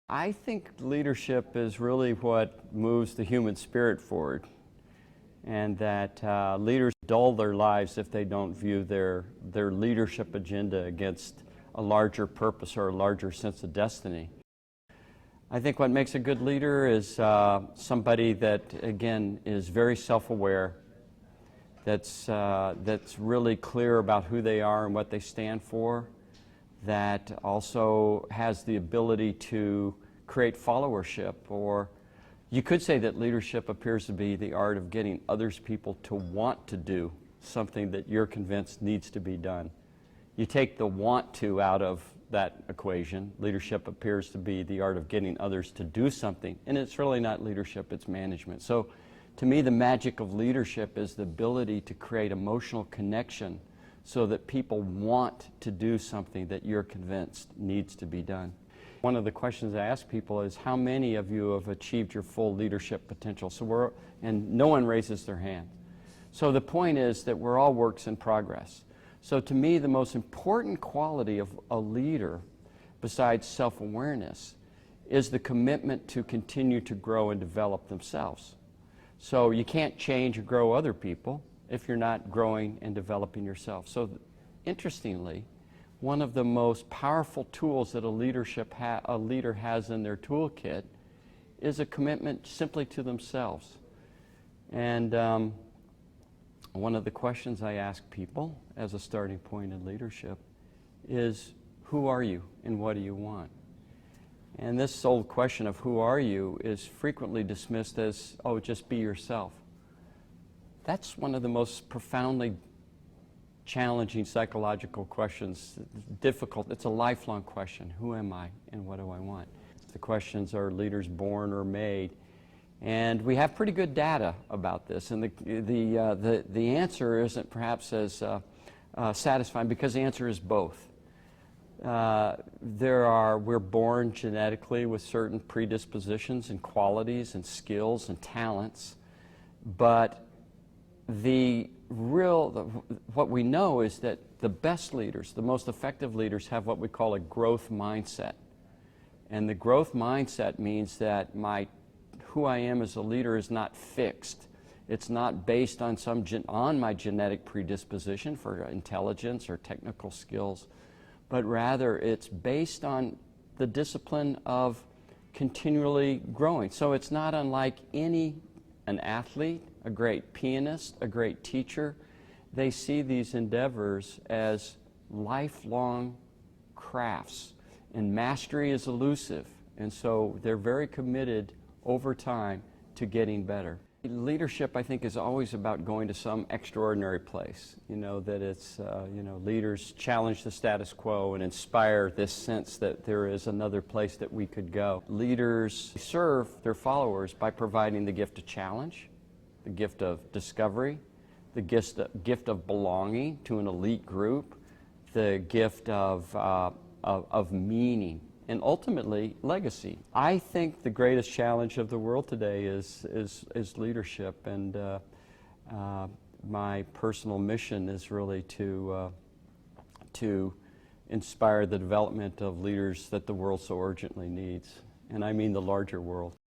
I think leadership is really what moves the human spirit forward, and that leaders dull their lives if they don't view their leadership agenda against a larger purpose or a larger sense of destiny. I think what makes a good leader is somebody that, again, is very self-aware, that's really clear about who they are and what they stand for, that also has the ability to create followership. Or you could say that leadership appears to be the art of getting others people to want to do something that you're convinced needs to be done. You take the want to out of that equation, leadership appears to be the art of getting others to do something, and it's really not leadership, it's management. So to me, the magic of leadership is the ability to create emotional connection so that people want to do something that you're convinced needs to be done. One of the questions I ask people is, how many of you have achieved your full leadership potential? And no one raises their hand. So the point is that we're all works in progress. So to me, the most important quality of a leader, besides self-awareness, is the commitment to continue to grow and develop themselves. So you can't change or grow other people if you're not growing and developing yourself. So interestingly, one of the most powerful tools that a leader has in their toolkit is a commitment simply to themselves. And one of the questions I ask people as a starting point in leadership is, who are you and what do you want? And this old question of who are you is frequently dismissed as, oh, just be yourself. That's one of the most profoundly challenging psychological questions, difficult. It's a lifelong question. Who am I and what do I want? The questions are leaders born or made. And we have pretty good data about this, and the answer isn't perhaps as satisfying, because the answer is both. We're born genetically with certain predispositions and qualities and skills and talents, but what we know is that the best leaders, the most effective leaders, have what we call a growth mindset. And the growth mindset means that who I am as a leader is not fixed. It's not based on my genetic predisposition for intelligence or technical skills, but rather it's based on the discipline of continually growing. So it's not unlike an athlete, a great pianist, a great teacher. They see these endeavors as lifelong crafts, and mastery is elusive, and so they're very committed over time to getting better. Leadership, I think, is always about going to some extraordinary place. That it's, leaders challenge the status quo and inspire this sense that there is another place that we could go. Leaders serve their followers by providing the gift of challenge, the gift of discovery, the gift of belonging to an elite group, the gift of meaning, and ultimately legacy. I think the greatest challenge of the world today is leadership, and my personal mission is really to inspire the development of leaders that the world so urgently needs, and I mean the larger world.